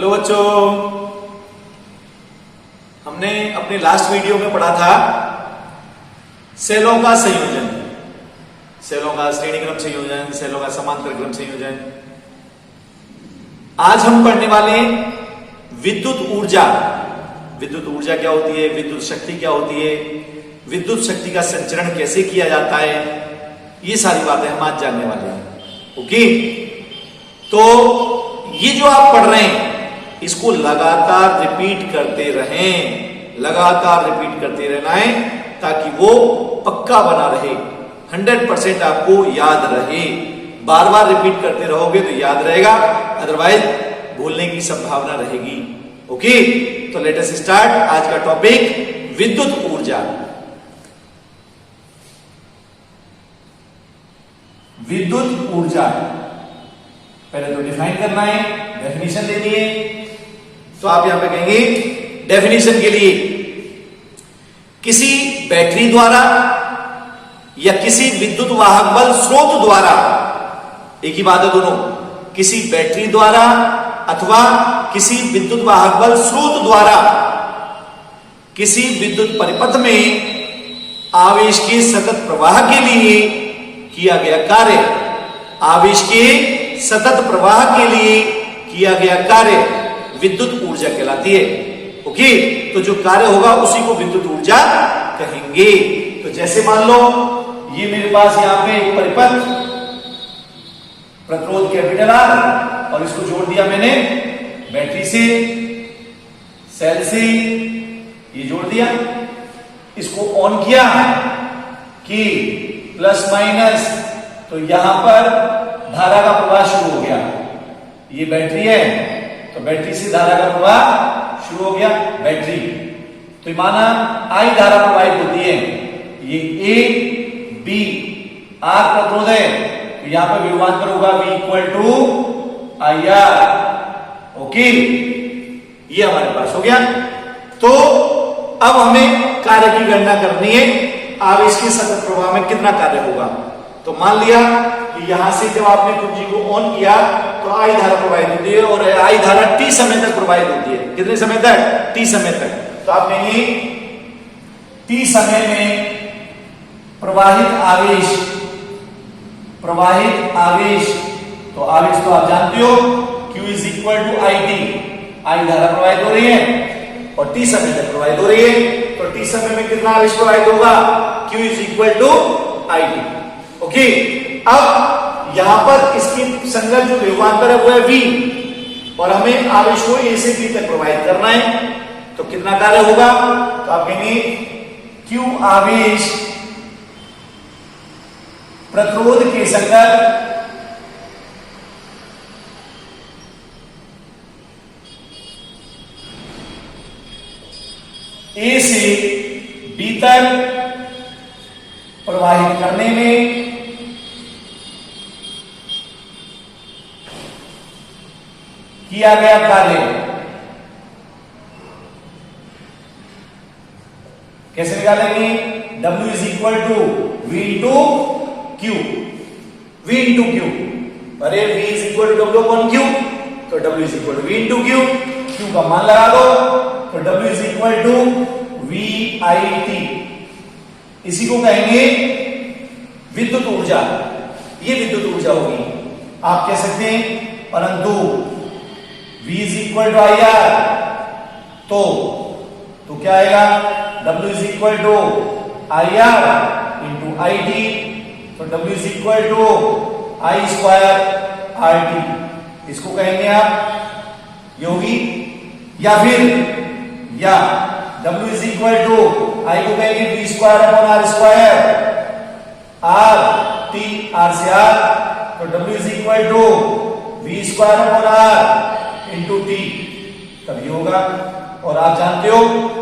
Hello बच्चों, हमने अपने लास्ट वीडियो में पढ़ा था सेलों का संयोजन, सेलों का श्रेणी क्रम संयोजन, सेलों का समांतर क्रम संयोजन। आज हम पढ़ने वाले हैं विद्युत ऊर्जा। विद्युत ऊर्जा क्या होती है, विद्युत शक्ति क्या होती है, विद्युत शक्ति का संचरण कैसे किया जाता है, ये सारी बातें हम आज जानने वाले हैं। ओके, तो ये जो आप पढ़ रहे हैं इसको लगातार रिपीट करते रहें, लगातार रिपीट करते रहना है ताकि वो पक्का बना रहे, 100% आपको याद रहे। बार बार रिपीट करते रहोगे तो याद रहेगा, अदरवाइज भूलने की संभावना रहेगी। ओके, तो लेट अस स्टार्ट। आज का टॉपिक विद्युत ऊर्जा। विद्युत ऊर्जा पहले तो डिफाइन करना है, डेफिनेशन देनी है। तो आप यहां पे कहेंगे डेफिनेशन के लिए किसी बैटरी द्वारा या किसी विद्युत वाहक बल स्रोत द्वारा, एक ही बात है दोनों, किसी बैटरी द्वारा अथवा किसी विद्युत वाहक बल स्रोत द्वारा किसी विद्युत परिपथ में आवेश के सतत प्रवाह के लिए किया गया कार्य, आवेश के सतत प्रवाह के लिए किया गया कार्य विद्युत ऊर्जा कहलाती है। ओके, तो जो कार्य होगा उसी को विद्युत ऊर्जा कहेंगे। तो जैसे मान लो ये मेरे पास यहां पे एक परिपथ, प्रतिरोध कैपिटल आर, और इसको जोड़ दिया मैंने बैटरी से, सेल से, ये जोड़ दिया, इसको ऑन किया कि प्लस माइनस, तो यहां पर धारा का प्रवाह शुरू हो गया। ये बैटरी है तो बैटरी से धारा का प्रवाह शुरू हो गया, बैटरी तो माना आई धारा प्रवाहित होती है। ये ए बी आर प्रतिरोध है तो यहां पर विभवांतर होगा V equal to I R. Okay, ये हमारे पास हो गया। तो अब हमें कार्य की गणना करनी है, आवेश के सतत प्रवाह में कितना कार्य होगा। तो मान लिया कि यहां से जब आपने कुंजी को ऑन किया तो आई धारा प्रवाहित होती है, और आई धारा टी समय तक प्रवाहित होती है। कितने समय तक? टी समय तक। तो आप कहेंगे टी समय में प्रवाहित आवेश, प्रवाहित आवेश, तो आवेश तो आप जानते हो Q is equal to I T, I धारा प्रवाहित हो रही है और टी समय तक प्रवाहित हो रही है, तो टी समय में कितना आवेश प्रवाहित होगा? Q is equal to I T. Okay, अब यहां पर इसकी संगत जो विभवांतर है वो है V, और हमें आवेश को A से B तक प्रवाहित करना है, तो कितना कार्य होगा? तो आप कहेंगे Q आवेश प्रतिरोध के संगत A से B तक प्रवाहित करने में किया गया कार्य। कैसे निकालेंगे? W is equal to V into Q, V into Q। अरे V is equal to W upon Q, तो W is equal to V into Q। Q का मान लगा दो, तो W is equal to VIT। इसी को कहेंगे विद्युत ऊर्जा। ये विद्युत ऊर्जा होगी। आप कह सकते हैं परंतु V is equal to I R, तो क्या आएगा? W is equal to I R into I T, तो W is equal to I square R T. इसको कहेंगे आप योगी, या फिर या W is equal to I को कहेंगे V square upon R square, R T, R से आर, तो W is equal to V square upon R into T, तभी होगा। और आप जानते हो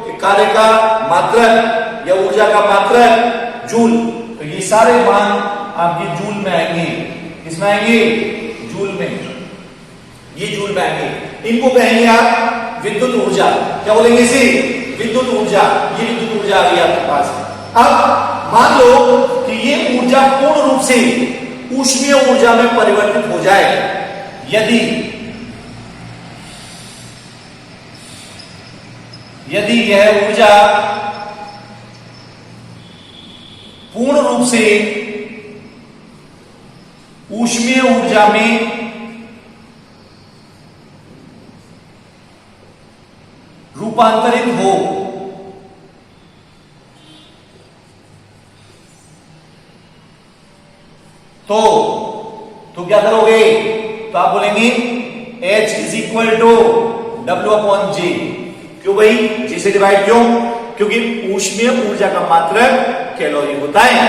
कि कार्य का मात्रक या ऊर्जा का मात्रक जूल, तो ये सारे मान आपके जूल में आएंगे। किसमें आएंगे? जूल में। ये जूल में आएंगे। इनको कहेंगे आप विद्युत ऊर्जा। क्या बोलेंगे इसे? विद्युत ऊर्जा। ये विद्युत ऊर्जा आ गई आपके पास। अब मान लो कि ये ऊर्जा पूर्ण रूप से ऊष्मीय ऊर्जा में परिवर्तित हो जाए, यदि यदि यह ऊर्जा पूर्ण रूप से ऊष्मीय ऊर्जा में रूपांतरित हो तो क्या करोगे? तो आप बोलेंगे H is equal to W upon J। क्यों भाई? G से डिवाइड क्यों? क्योंकि ऊष्मीय ऊर्जा का मात्रक कैलोरी होता है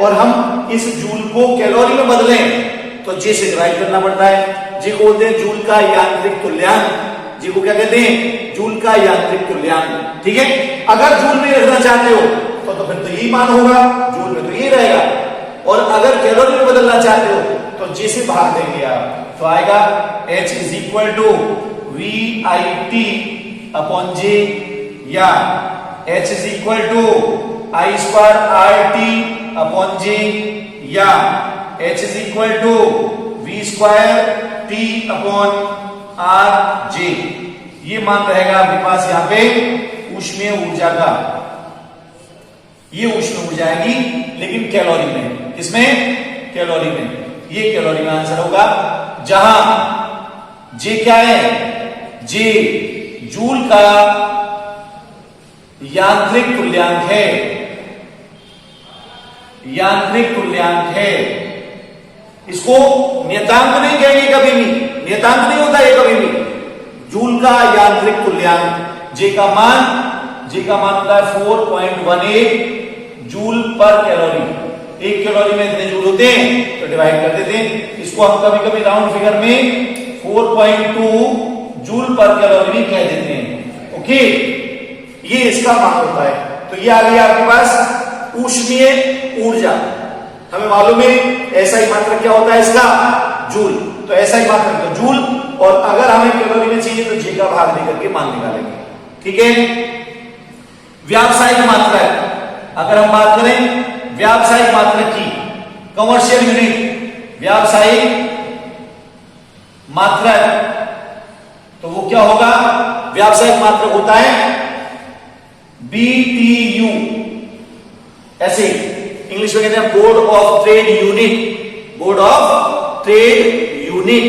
और हम इस जूल को कैलोरी में बदलें तो J से डिवाइड करना पड़ता है। J को बोलते हैं जूल का यांत्रिक तुल्यांक। J को क्या कहते हैं? जूल का यांत्रिक तुल्यांक। ठीक है, अगर जूल में रखना चाहते हो तो फिर तो यही मान होगा, जूल में तो यही रहेगा। और अगर कैलोरी में बदलना चाहते हो तो J से भाग देंगे आप, तो आएगा H is equal to VIT upon J या H is equal to I square RT upon J या H is equal to V square T upon RJ। ये मान रहेगा आपके पास यहां पे ऊष्मीय ऊर्जा का। ये ऊष्मीय ऊर्जा आएगी लेकिन कैलोरी में। किसमें? कैलोरी में। ये कैलोरी में आंसर होगा, जहां J क्या है? J जूल का यांत्रिक तुल्यांक है। यांत्रिक तुल्यांक है। इसको नियतांक नहीं कहेंगे कभी भी, नियतांक नहीं होता है कभी भी। जूल का यांत्रिक तुल्यांक J का मान होता है 4.18 जूल पर कैलोरी। एक कैलोरी में इतने जूल होते हैं तो डिवाइड कर देते हैं। इसको हम कभी कभी राउंड फिगर में 4.2 जूल पर कैलोरी भी कह देते हैं। ओके, ये इसका मान होता है। तो ये आ गई आपके पास ऊष्मीय ऊर्जा। हमें मालूम है ऐसा ही मात्रक क्या होता है इसका? जूल। तो ऐसा ही मात्रक तो जूल, और अगर हमें कैलोरी में चाहिए तो J का भाग देकर के मान निकालेंगे। ठीक है, व्यावसायिक मात्रक। अगर हम बात करें व्यावसायिक मात्रक की, कमर्शियल यूनिट, व्यावसायिक मात्रक, तो वो क्या होगा? व्यावसायिक मात्रक होता है BTU। ऐसे इंग्लिश में कहते हैं board of trade unit. Board of trade unit,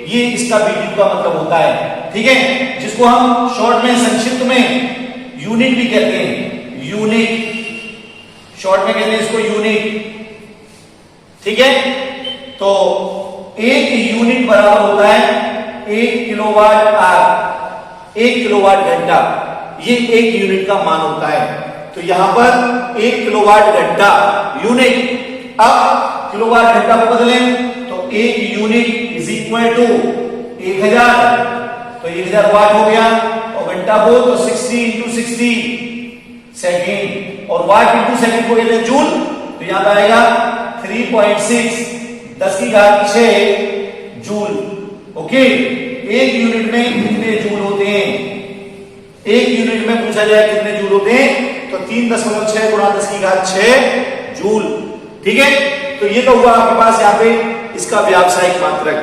ये इसका BTU का मतलब होता है। ठीक है, जिसको हम शॉर्ट में, संक्षिप्त में यूनिट भी कहते हैं। यूनिट, शॉर्ट में कहते हैं इसको यूनिट। ठीक है, तो एक यूनिट बराबर होता है 1 किलोवाट आवर, 1 किलोवाट घंटा। ये एक यूनिट का मान होता है। तो यहां पर 1 किलोवाट घंटा यूनिट। अब किलोवाट घंटा को बदलें तो 1 यूनिट इज इक्वल टू 1000, तो 1000 वाट हो गया। और घंटा को तो 60 इंटू 60 सेकेंड, और वाट इंटू सेकेंड को कहते हैं जूल। तो यहां पर आएगा 3.6 10 की घात 6 जूल। ओके, एक यूनिट में कितने जूल होते हैं? एक यूनिट में पूछा जाए कितने जूल होते हैं तो 3.6 गुणा 10 की घात 6 जूल। ठीक है, तो ये तो हुआ आपके पास यहाँ पे इसका व्यावसायिक मात्रक।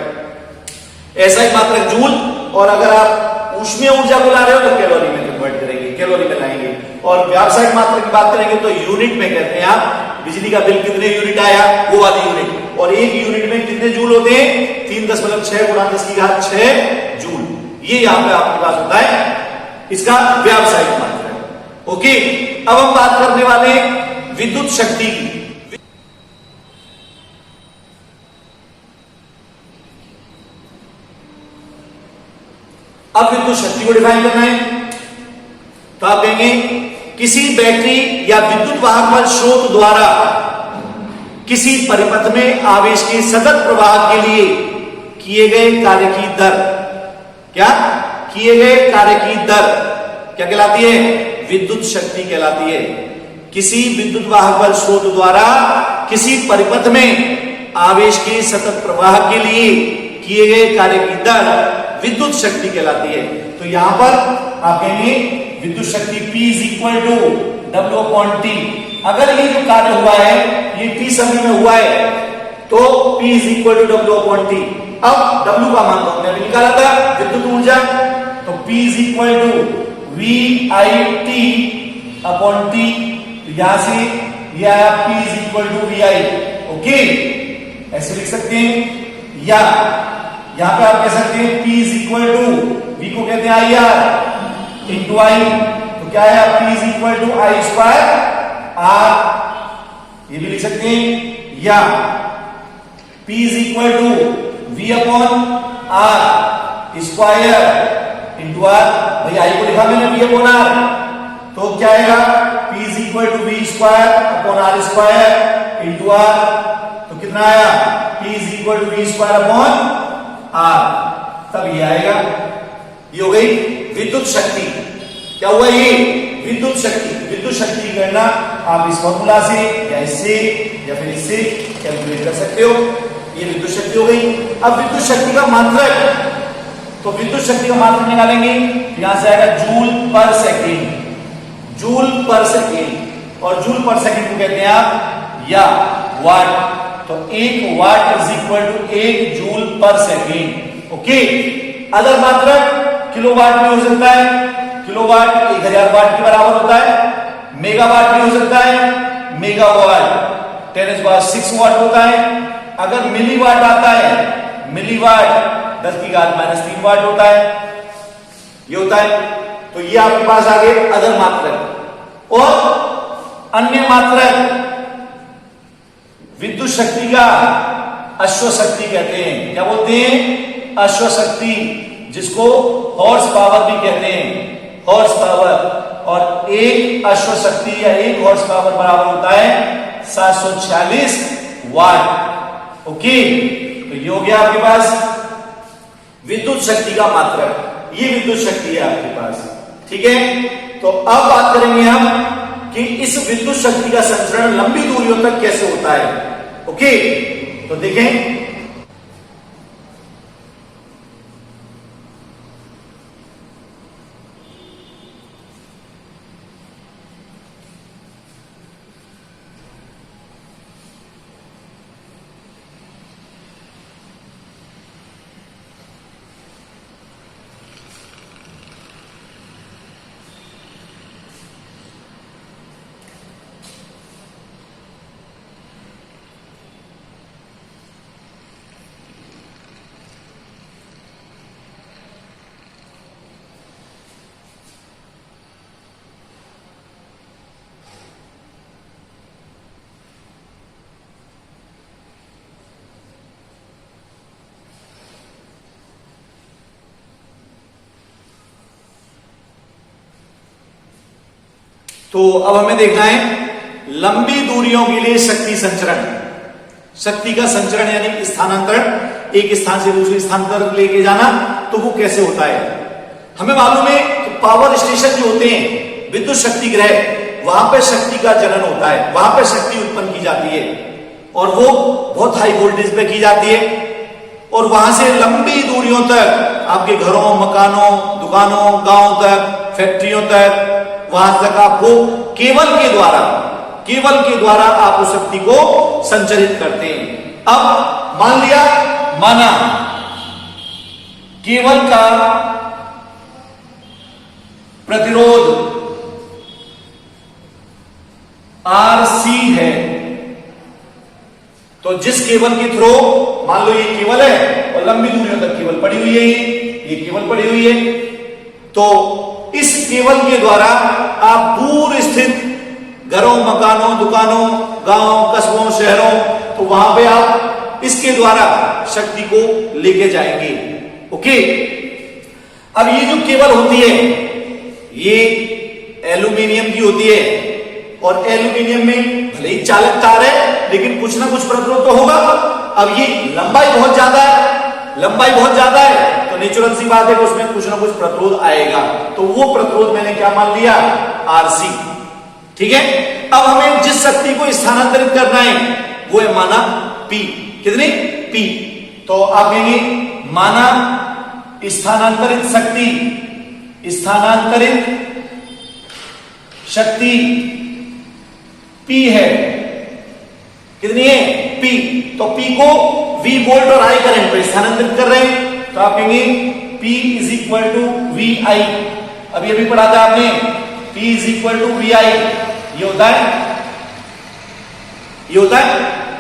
ऐसा ही मात्रक जूल, और अगर आप ऊष्मीय ऊर्जा को ला रहे हो तो कैलोरी में कन्वर्ट करेंगे, कैलोरी में लाएंगे। और व्यावसायिक मात्रक की बात करेंगे तो यूनिट में कहते हैं आप बिजली का बिल कितने यूनिट आया, वो वाली यूनिट। और एक यूनिट में कितने जूल होते हैं? 3.6 गुणा 10 की घात 6 जूल। ये यहां पे आपके पास होता है इसका व्यावसायिक मात्रक। ओके, अब हम बात करने वाले विद्युत शक्ति की। अब विद्युत शक्ति को डिफाइन करना है तो आप कहेंगे किसी बैटरी या विद्युत वाहक स्रोत द्वारा किसी परिपथ में आवेश के सतत प्रवाह के लिए किए गए कार्य की दर। क्या किए गए कार्य की दर क्या कहलाती है? विद्युत शक्ति कहलाती है। किसी विद्युत वाहक बल स्रोत द्वारा किसी परिपथ में आवेश के सतत प्रवाह के लिए किए गए कार्य की दर विद्युत शक्ति कहलाती है। तो यहां पर आप कहेंगे विद्युत शक्ति P is equal to W upon T। अगर ये जो कार्य हुआ है ये T समय में हुआ है तो P is equal to W upon T। अब W का मान तो हमने अभी निकाला था, विद्युत ऊर्जा, तो P is equal to V I T upon T, यहां से ये आया P is equal to V I. Okay, ऐसे लिख सकते हैं, या यहां पे आप कह सकते हैं P is equal to, V को कहते हैं आई आर इंटू आई, तो क्या है P is equal to I square R, ये भी लिख सकते हैं, या P is equal to V upon R square into R, भाई आई को लिखा मैंने V अपॉन आर, तो क्या आएगा P is equal to V square upon R square into R, तो कितना आया P is equal to V square upon R, तब ये आएगा। ये हो गई विद्युत शक्ति। क्या हुआ ये विद्युत शक्ति। विद्युत शक्ति की गणना आप इस फॉर्मूला से या इससे या फिर इससे कैलकुलेट कर सकते हो। ये विद्युत शक्ति हो गई। अब विद्युत शक्ति का मात्रक, तो विद्युत शक्ति का मात्रक निकालेंगे, यहां से आएगा joule per second, joule per second, और जूल पर सेकेंड को कहते हैं आप या वाट, तो 1 watt is equal to 1 joule per second. Okay, other मात्रक किलोवाट भी हो सकता है, किलोवाट 1000 वाट के बराबर होता है, मेगावाट भी हो सकता है, मेगावाट 10⁻6 वाट होता है, अगर मिलीवाट आता है, मिलीवाट 10⁻³ वाट होता है, ये होता है। तो ये आपके पास आ गए अदर मात्रक। और अन्य मात्रक विद्युत शक्ति का अश्व शक्ति कहते हैं। क्या बोलते हैं? अश्व शक्ति, जिसको हॉर्स पावर भी कहते हैं, हॉर्स पावर। और एक अश्व शक्ति या एक हॉर्स पावर बराबर होता है 746 वाट। ओके, तो ये हो गया आपके पास विद्युत शक्ति का मात्रक। ये विद्युत शक्ति है आपके पास, ठीक है। तो अब बात करेंगे हम कि इस विद्युत शक्ति का संचरण लंबी दूरियों तक कैसे होता है। ओके, तो देखें, तो अब हमें देखना है लंबी दूरियों के लिए शक्ति संचरण। शक्ति का संचरण यानी स्थानांतरण, एक स्थान से दूसरे स्थान पर लेके जाना, तो वो कैसे होता है। हमें मालूम है कि पावर स्टेशन जो होते हैं, विद्युत शक्ति ग्रह, वहां पर शक्ति का जनन होता है, वहां पर शक्ति उत्पन्न की जाती है और वो बहुत हाई वोल्टेज पे की जाती है। और वहां से लंबी दूरियों तक आपके घरों, मकानों, दुकानों, गांव तक, फैक्ट्रियों तक, वहां तक आपको केबल के द्वारा आप उस शक्ति को संचरित करते हैं। अब मान लिया, माना केबल का प्रतिरोध RC है, तो जिस केबल के थ्रू, मान लो ये केबल है और लंबी दूरियों तक केबल पड़ी हुई है, ये केबल पड़ी हुई है, तो इस केबल के द्वारा आप दूर स्थित घरों, मकानों, दुकानों, गांव, कस्बों, शहरों, तो वहां पे आप इसके द्वारा शक्ति को लेके जाएंगे। ओके, अब ये जो केबल होती है ये एल्यूमिनियम की होती है, और एल्यूमिनियम में भले ही चालक तार है लेकिन कुछ ना कुछ प्रतिरोध तो होगा। अब ये लंबाई बहुत ज्यादा है, तो नेचुरल सी बात है कि उसमें कुछ ना कुछ प्रतिरोध आएगा, तो वो प्रतिरोध मैंने क्या मान लिया? RC। ठीक है, अब हमें जिस शक्ति को स्थानांतरित करना है वो है माना P। कितनी? P। तो आप कहेंगे माना स्थानांतरित शक्ति P है। कितनी है? P। तो P को V वोल्ट और I करंट पर स्थानांतरित कर रहे हैं, तो आप कहेंगे P is equal to VI। अभी अभी पढ़ा था आपने, P is equal to V I, ये होता है।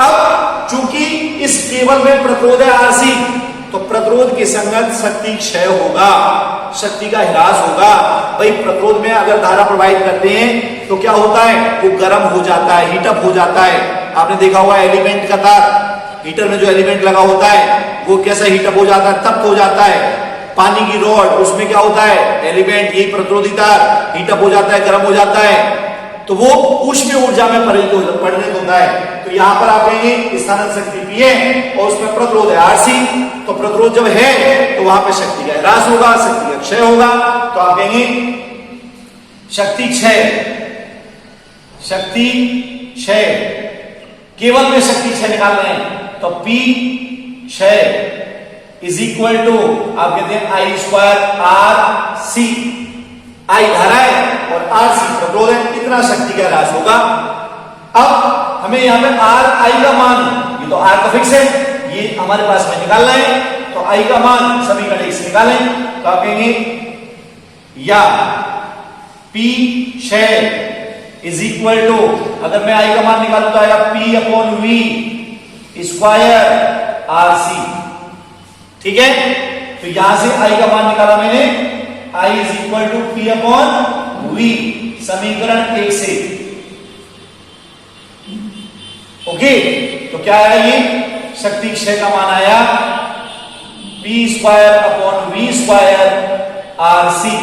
अब चूंकि इस केबल में प्रतिरोध है आरसी, तो प्रतिरोध के संगत शक्ति क्षय होगा, शक्ति का ह्रास होगा। भाई प्रतिरोध में अगर धारा प्रवाहित करते हैं तो क्या होता है, वो गर्म हो जाता है, हीटअप हो जाता है। आपने देखा हुआ एलिमेंट का तार, हीटर में जो एलिमेंट लगा होता है वो कैसा हीटअप हो जाता है, तप्त हो जाता है। पानी की रॉड, उसमें क्या होता है, एलिमेंट, यही प्रतिरोधी तार हीटअप हो जाता है, गर्म हो जाता है, तो वो ऊष्मीय ऊर्जा में परिणत होता है। तो यहां पर आप कहेंगे स्थानांतरण शक्ति P है और उसमें प्रतिरोध है आरसी, तो प्रतिरोध जब है तो वहां पे शक्ति का ह्रास होगा, शक्ति का क्षय होगा। तो आप कहेंगे शक्ति क्षय, केवल में शक्ति क्षय निकाल रहे हैं, तो P क्षय इज इक्वल टू आप कहते हैं आई स्क्वायर आर सी, आई धारा है और आर सी प्रतिरोध है, इतना शक्ति का ह्रास होगा। अब हमें यहाँ पे आर आई का मान, ये तो आर का फिक्स है, ये हमारे पास में निकालना है, तो आई का मान समीकरण एक से निकालें, तो आप कहेंगे या P क्षय इज इक्वल टू, अगर मैं आई का मान निकालूं तो आएगा P upon V square R C, ठीक है। तो यहां से आई का मान निकाला मैंने, I is equal to P upon V, समीकरण एक से। ओके, तो क्या आया, ये शक्ति क्षय का मान आया P square upon V square R C,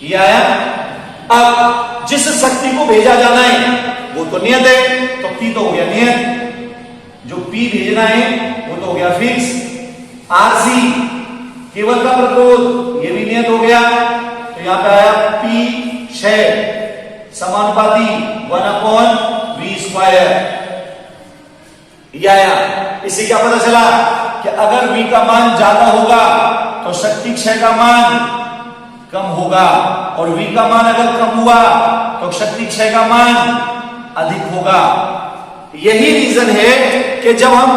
ये आया। अब जिस शक्ति को भेजा जाना है वो तो नियत है, तो P तो हो गया नियत, जो P भेजना है वो तो हो गया फिक्स। आरसी केवल का प्रतिरोध, ये भी नियत हो गया, तो यहां पे आया P क्षय समानुपाती 1 अपॉन V स्क्वायर, ये आया। इससे क्या पता चला कि अगर V का मान ज्यादा होगा तो शक्ति क्षय का मान कम होगा, और V का मान अगर कम हुआ तो शक्ति क्षय का मान अधिक होगा। यही रीजन है कि जब हम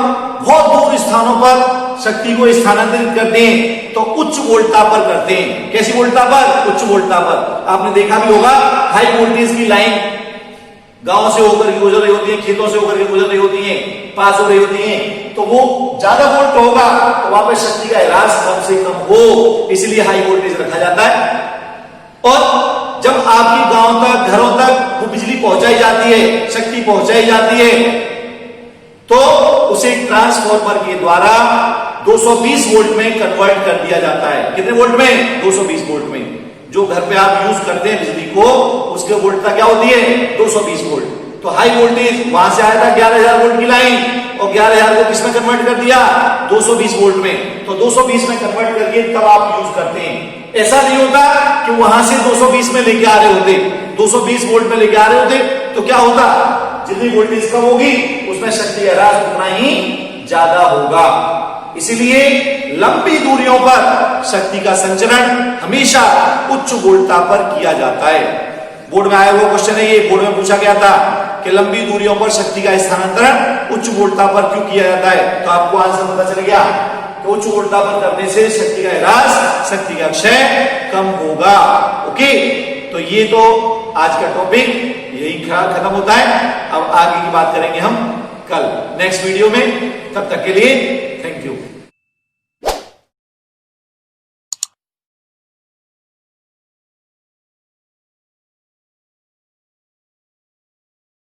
बहुत दूर स्थानों पर शक्ति को स्थानांतरित करते हैं तो उच्च वोल्टता पर करते हैं। कैसी वोल्टता पर? उच्च वोल्टता पर। आपने देखा भी होगा हाई वोल्टेज की लाइन गांव से होकर के गुजर रही होती है, खेतों से होकर के गुजर रही होती है, पास हो रही होती है, तो वो ज्यादा वोल्ट होगा तो वहां पर शक्ति का ह्रास कम से कम हो, इसलिए हाई वोल्टेज रखा जाता है। और जब आपकी गांव तक, घरों तक वो बिजली पहुंचाई जाती है, शक्ति पहुंचाई जाती है, तो उसे ट्रांसफार्मर के द्वारा 220 वोल्ट में कन्वर्ट कर दिया जाता है। कितने वोल्ट में? 220 वोल्ट में। जो घर पे आप यूज करते हैं बिजली को, उसके वोल्टता क्या होती है? 220 वोल्ट। तो हाई वोल्टेज वहां से आया था 11,000 वोल्ट की लाइन, और 11,000 को किसमें कन्वर्ट कर दिया? 220 वोल्ट में। तो 220 में कन्वर्ट करके तब आप यूज करते हैं। ऐसा नहीं होता कि वहां से 220 में लेके आ रहे होते, 220 वोल्ट में लेके आ रहे होते, तो क्या होता? जितनी वोल्टेज कम होगी उसमें शक्ति का ह्रास उतना ही ज्यादा होगा। इसीलिए लंबी दूरियों पर शक्ति का संचरण हमेशा उच्च वोल्टता पर किया जाता है। बोर्ड में आया हुआ क्वेश्चन है ये, बोर्ड में पूछा गया था कि लंबी दूरियों पर शक्ति का स्थानांतरण उच्च वोल्टता पर क्यों किया जाता है? तो आपको आंसर पता चल गया कि उच्च वोल्टता पर करने से शक्ति का ह्रास, शक्ति का क्षय कम होगा। ओके, तो ये तो आज का टॉपिक यही खत्म होता है। अब आगे की बात करेंगे हम कल नेक्स्ट वीडियो में। तब तक के लिए